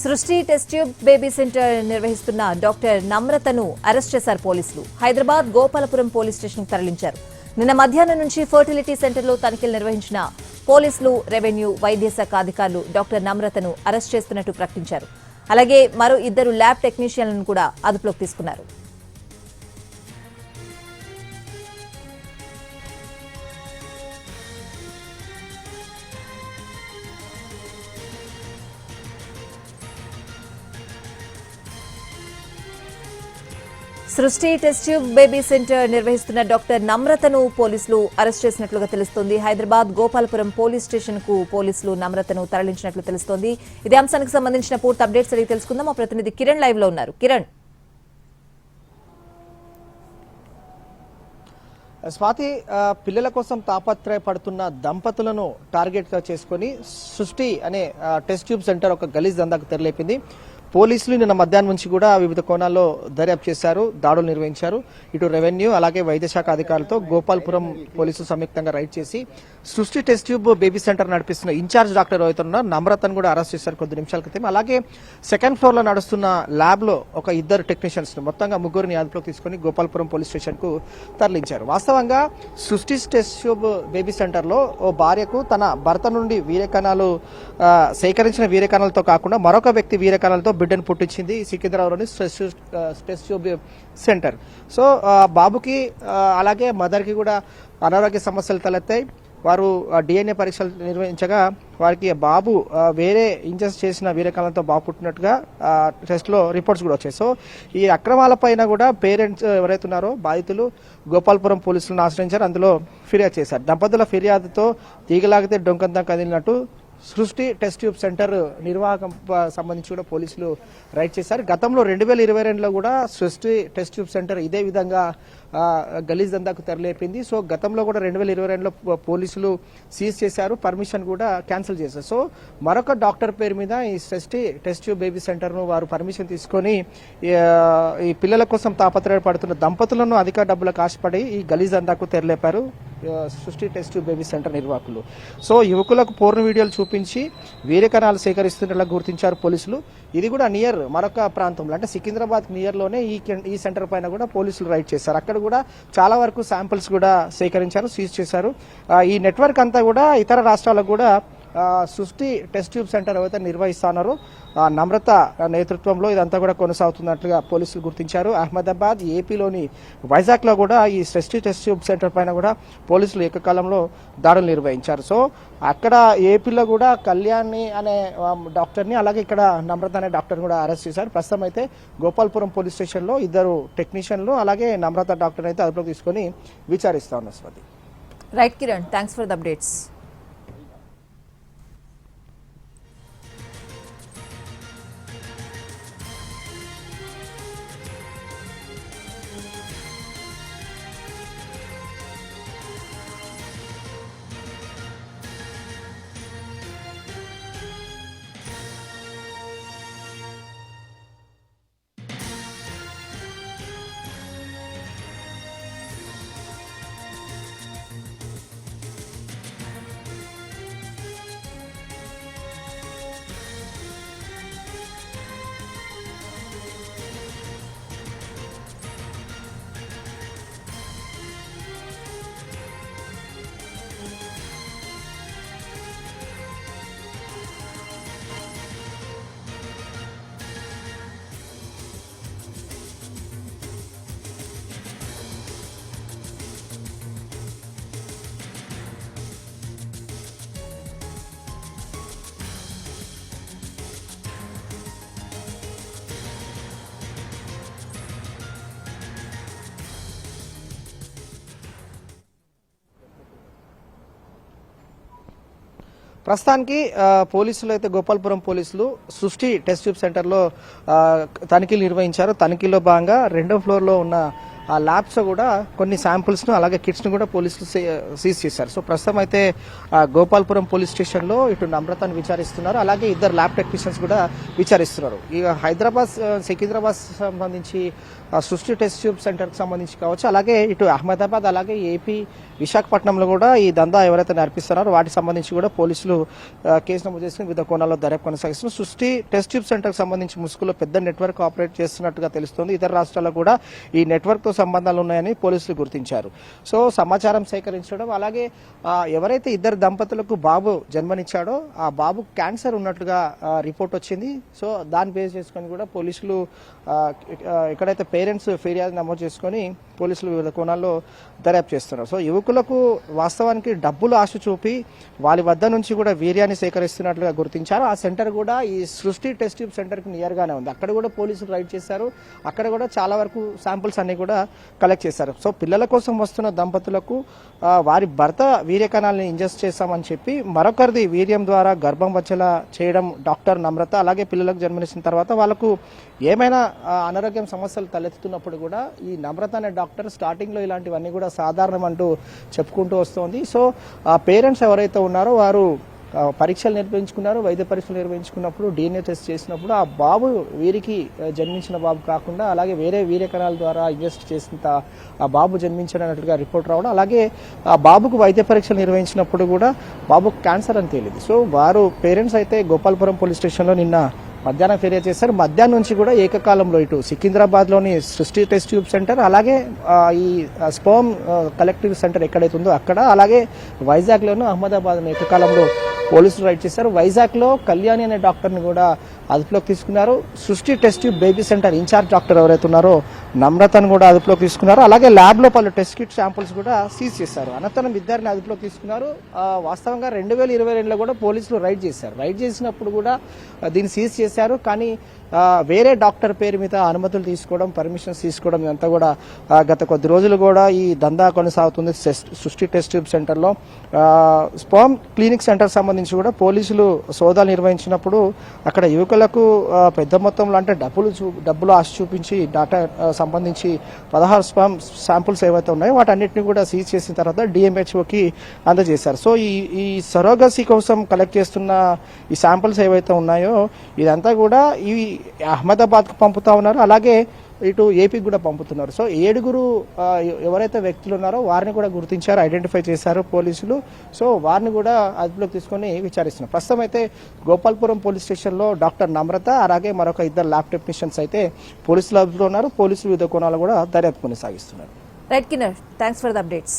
సృష్టి test tube baby centre నిర్వహిస్తున్న doctor నమ్రతను arrest చేశారు పోలీసులు. హైదరాబాద్ గోపాలపురం పోలీస్ స్టేషన్ తరలించారు. నిన్న మధ్యాహ్నం నుంచి ఫర్టిలిటీ సెంటర్లో తనిఖీలు నిర్వహించిన పోలీసులు, రెవెన్యూ, వైద్య శాఖ అధికారులు డాక్టర్ నమ్రతను అరెస్ట్ చేస్తున్నట్టు ప్రకటించారు. అలాగే మరో 2 ల్యాబ్ టెక్నీషియన్లను కూడా అదుపులోకి తీసుకున్నారు. Srishti test tube baby centre నిర్వహిస్తున్న డాక్టర్ నమ్రతను పోలీసులు అరెస్ట్ చేసినట్లుగా తెలుస్తోంది. హైదరాబాద్ గోపాలపురం పోలీస్ స్టేషన్ కు పోలీసులు నమ్రతను తరలించినట్లు తెలుస్తోంది. ఇదే అంశానికి సంబంధించిన పూర్తి అప్డేట్స్ అడిగి తెలుసుకుందాం. మా ప్రతినిధి కిరణ్ లైవ్ లో ఉన్నారు. కిరణ్, స్వాతి, పిల్లల కోసం తాపత్రయపడుతున్న దంపతులను టార్గెట్ గా చేసుకుని సృష్టి అనే టెస్ట్ ట్యూబ్ సెంటర్ ఒక గలీజ్ దందాకు తెరలేపింది. పోలీసులు నిన్న మధ్యాహ్నం నుంచి కూడా వివిధ కోణాల్లో దర్యాప్తు చేశారు, దాడులు నిర్వహించారు. ఇటు రెవెన్యూ అలాగే వైద్య శాఖ అధికారులతో గోపాల్పురం పోలీసులు సంయుక్తంగా రైడ్ చేసి సృష్టి టెస్ట్ ట్యూబ్ బేబీ సెంటర్ నడిపిస్తున్న ఇన్ఛార్జ్ డాక్టర్ ఎవరైతున్న నమ్రతను కూడా అరెస్ట్ చేశారు కొద్ది నిమిషాల క్రితం. అలాగే సెకండ్ ఫ్లోర్ లో నడుస్తున్న ల్యాబ్ లో ఒక 2 టెక్నీషియన్స్ మొత్తంగా 3 అదుపులోకి తీసుకుని గోపాల్పురం పోలీస్ స్టేషన్ కు తరలించారు. వాస్తవంగా సృష్టి టెస్ట్ ట్యూబ్ బేబీ సెంటర్ లో ఓ భార్యకు తన భర్త నుండి వీర్యకణాలు సేకరించిన వీర్యకణాలతో కాకుండా మరొక వ్యక్తి వీర్యకణాలతో బిడ్డను పుట్టించింది సికింద్రాబాద్లోని టెస్ట్ ట్యూబ్ సెంటర్. సో బాబుకి అలాగే మదర్ కి కూడా అనారోగ్య సమస్యలు తలెత్తాయి. వారు DNA పరీక్షలు నిర్వహించగా వారికి బాబు వేరే ఇంజెక్ట్ చేసిన వీరకాలంతో బాబు పుట్టినట్టుగా టెస్ట్ లో రిపోర్ట్స్ కూడా వచ్చాయి. సో ఈ అక్రమాలపైన కూడా పేరెంట్స్ ఎవరైతే ఉన్నారో బాధితులు గోపాల్పురం పోలీసులను ఆశ్రయించారు. అందులో ఫిర్యాదు చేశారు. దంపతుల ఫిర్యాదుతో తీగలాగితే డొంకంతా కదిలినట్టు సృష్టి టెస్ట్ ట్యూబ్ సెంటర్ నిర్వాహకం సంబంధించి కూడా పోలీసులు రైడ్ చేశారు. గతంలో 2022లో కూడా సృష్టి టెస్ట్ ట్యూబ్ సెంటర్ ఇదే విధంగా గలీజ్ దందాకు తెరలేపింది. సో గతంలో కూడా 2022లో పోలీసులు సీజ్ చేశారు, పర్మిషన్ కూడా క్యాన్సిల్ చేశారు. సో మరొక డాక్టర్ పేరు మీద ఈ సృష్టి టెస్ట్ ట్యూబ్ బేబీ సెంటర్ ను వారు పర్మిషన్ తీసుకొని ఈ పిల్లల కోసం తాపత్రయపడుతున్న దంపతులను అధిక డబ్బులకు ఆశపడి ఈ గలీజ్ దందాకు తెరలేపారు సృష్టి టెస్ట్ ట్యూబ్ బేబీ సెంటర్ నిర్వాహకులు. సో యువకులకు పోర్న్ వీడియోలు చూపించి వీర్యకణాలు సేకరిస్తున్నట్లా గుర్తించారు పోలీసులు. ఇది కూడా నియర్ మరొక ప్రాంతంలో అంటే సికింద్రాబాద్ నియర్ లోనే ఈ సెంటర్ పైన కూడా పోలీసులు రైడ్ చేశారు. అక్కడ కూడా చాలా వరకు శాంపిల్స్ కూడా సేకరించారు, సీజ్ చేశారు. ఈ నెట్వర్క్ అంతా కూడా ఇతర రాష్ట్రాలకు కూడా సృష్టి టెస్ట్ ట్యూబ్ సెంటర్ ఏవైతే నిర్వహిస్తున్నారు నమ్రత నేతృత్వంలో ఇదంతా కూడా కొనసాగుతున్నట్లుగా పోలీసులు గుర్తించారు. అహ్మదాబాద్, ఏపీలోని వైజాగ్ లో కూడా ఈ సృష్టి టెస్ట్ ట్యూబ్ సెంటర్ పైన కూడా పోలీసులు ఏకకాలంలో దాడులు నిర్వహించారు. సో అక్కడ ఏపీలో కూడా కళ్యాణి అనే డాక్టర్ని అలాగే ఇక్కడ నమ్రత అనే డాక్టర్ కూడా అరెస్ట్ చేశారు. ప్రస్తుతం అయితే గోపాల్పురం పోలీస్ స్టేషన్ లో 2 టెక్నీషియన్లు అలాగే నమ్రత డాక్టర్ అయితే అదుపులోకి తీసుకుని విచారిస్తా ఉన్నారు. Swathi. Right Kiran, thanks for the updates. ప్రస్తుతానికి పోలీసులు అయితే గోపాల్పురం పోలీసులు సృష్టి టెస్ట్ ట్యూబ్ సెంటర్ లో తనిఖీలు నిర్వహించారు. తనిఖీలో భాగంగా 2వ ఫ్లోర్ లో ఉన్న ఆ ల్యాబ్స్ కూడా కొన్ని శాంపుల్స్ ను అలాగే కిట్స్ ను కూడా పోలీసులు సీజ్ చేశారు. సో ప్రస్తుతం అయితే గోపాల్పురం పోలీస్ స్టేషన్ లో ఇటు నమ్రతను విచారిస్తున్నారు, అలాగే ఇద్దరు ల్యాబ్ టెక్నీషియన్స్ కూడా విచారిస్తున్నారు. ఇక హైదరాబాద్ సికింద్రాబాద్ సంబంధించి సృష్టి టెస్ట్ ట్యూబ్ సెంటర్ కి సంబంధించి కావచ్చు, అలాగే ఇటు అహ్మదాబాద్ అలాగే ఏపీ విశాఖపట్నంలో కూడా ఈ దందా ఎవరైతే నడిపిస్తున్నారో వాటికి సంబంధించి కూడా పోలీసులు కేసు నమోదు చేసుకుని వివిధ కోణాల్లో దర్యాప్తు కొనసాగిస్తున్నారు. సృష్టి టెస్ట్ ట్యూబ్ సెంటర్ కి సంబంధించి ముసుగులో పెద్ద నెట్వర్క్ ఆపరేట్ చేస్తున్నట్టుగా తెలుస్తోంది. ఇతర రాష్ట్రాల్లో కూడా ఈ నెట్వర్క్ తో సంబంధాలు ఉన్నాయని పోలీసులు గుర్తించారు. సో సమాచారం సేకరించడం, అలాగే ఎవరైతే ఇద్దరు దంపతులకు బాబు జన్మనిచ్చాడో ఆ బాబు క్యాన్సర్ ఉన్నట్లుగా రిపోర్ట్ వచ్చింది. సో దాన్ని బేస్ చేసుకొని కూడా పోలీసులు ఎక్కడైతే పేరెంట్స్ ఫిర్యాదు నమోదు చేసుకొని పోలీసులు వివిధ కోణాల్లో దర్యాప్తు చేస్తున్నారు. సో యువకులకు వాస్తవానికి డబ్బులు ఆశ చూపి వాళ్ళ వద్ద నుంచి కూడా వీర్యాన్ని సేకరిస్తున్నట్లుగా గుర్తించారు. ఆ సెంటర్ కూడా ఈ సృష్టి టెస్ట్ ట్యూబ్ సెంటర్ కి నియర్ గానే ఉంది. అక్కడ కూడా పోలీసులు రైడ్ చేశారు. అక్కడ కూడా చాలా వరకు శాంపుల్స్ అన్ని కూడా కలెక్ట్ చేశారు. సో పిల్లల కోసం వస్తున్న దంపతులకు వారి భర్త వీర్య కణాలని ఇంజెస్ట్ చేశామని చెప్పి మరొకరిది వీర్యం ద్వారా గర్భం వచ్చేలా చేయడం డాక్టర్ నమ్రత, అలాగే పిల్లలకు జన్మనిచ్చిన తర్వాత వాళ్ళకు ఏమైనా అనారోగ్యం సమస్యలు తలెత్తుతున్నప్పుడు కూడా ఈ నమ్రత అనే డాక్టర్ స్టార్టింగ్ లో ఇలాంటివన్నీ కూడా సాధారణం అంటూ చెప్పుకుంటూ వస్తోంది. సో ఆ పేరెంట్స్ ఎవరైతే ఉన్నారో వారు పరీక్షలు నిర్వహించుకున్నారు. వైద్య పరీక్షలు నిర్వహించుకున్నప్పుడు DNA టెస్ట్ చేసినప్పుడు ఆ బాబు వీరికి జన్మించిన బాబు కాకుండా అలాగే వేరే వీర్య కణాల ద్వారా ఇన్వెస్ట్ చేసిన ఆ బాబు జన్మించినట్టుగా రిపోర్ట్ రావడం, అలాగే ఆ బాబుకు వైద్య పరీక్షలు నిర్వహించినప్పుడు కూడా బాబుకు క్యాన్సర్ అని తేలింది. సో వారు పేరెంట్స్ అయితే గోపాల్పురం పోలీస్ స్టేషన్లో నిన్న మధ్యాహ్నం ఫిర్యాదు చేశారు. మధ్యాహ్నం నుంచి కూడా ఏకకాలంలో ఇటు సికింద్రాబాద్ లోని సృష్టి టెస్ట్ ట్యూబ్ సెంటర్, అలాగే ఈ స్పర్మ్ కలెక్టివ్ సెంటర్ ఎక్కడైతే ఉందో అక్కడ, అలాగే వైజాగ్ లోను అహ్మదాబాద్ ఏకకాలంలో పోలీసులు రైడ్ చేశారు. వైజాగ్ లో కళ్యాణి అనే డాక్టర్ ని కూడా అదుపులోకి తీసుకున్నారు. Srishti test tube baby centre incharge doctor ఎవరైతే ఉన్నారో నమ్రతను కూడా అదుపులోకి తీసుకున్నారు. అలాగే ల్యాబ్ లో పలు టెస్ట్ కిట్ శాంపుల్స్ కూడా సీజ్ చేశారు. అనంతరం ఇద్దరిని అదుపులోకి తీసుకున్నారు. వాస్తవంగా 2022లో కూడా పోలీసులు రైడ్ చేశారు. రైడ్ చేసినప్పుడు కూడా దీన్ని సీజ్ చేశారు. కానీ వేరే డాక్టర్ పేరు మీద అనుమతులు తీసుకోవడం, పర్మిషన్స్ తీసుకోవడం ఇదంతా కూడా గత కొద్ది రోజులు కూడా ఈ దందా కొనసాగుతుంది. సృష్టి టెస్ట్ ట్యూబ్ సెంటర్ లో స్పర్మ్ క్లినిక్ సెంటర్ సంబంధించి కూడా పోలీసులు సోదాలు నిర్వహించినప్పుడు అక్కడ యువకులకు పెద్ద మొత్తంలో అంటే డబ్బులు ఆశ చూపించి డాటా సంబంధించి 16 స్పర్మ్ శాంపుల్స్ ఏవైతే ఉన్నాయో వాటన్నిటిని కూడా సీజ్ చేసిన తర్వాత DMHOకి అందజేశారు. సో ఈ సరోగసీ కోసం కలెక్ట్ చేస్తున్న ఈ శాంపుల్స్ ఏవైతే ఉన్నాయో ఇదంతా కూడా ఈ అహ్మదాబాద్కు పంపుతా ఉన్నారు, అలాగే ఇటు ఏపీకి కూడా పంపుతున్నారు. సో 7 ఎవరైతే వ్యక్తులు ఉన్నారో వారిని కూడా గుర్తించారు, ఐడెంటిఫై చేశారు పోలీసులు. సో వారిని కూడా అదుపులోకి తీసుకొని విచారిస్తున్నారు. ప్రస్తుతం అయితే గోపాల్పురం పోలీస్ స్టేషన్లో డాక్టర్ నమ్రత అలాగే మరొక ఇద్దరు ల్యాబ్ టెక్నీషియన్స్ అయితే పోలీసులు అదుపులో ఉన్నారు. పోలీసులు వివిధ కోణాలు కూడా దర్యాప్తు కొనసాగిస్తున్నారు. Right Kinnaur, thanks for the updates.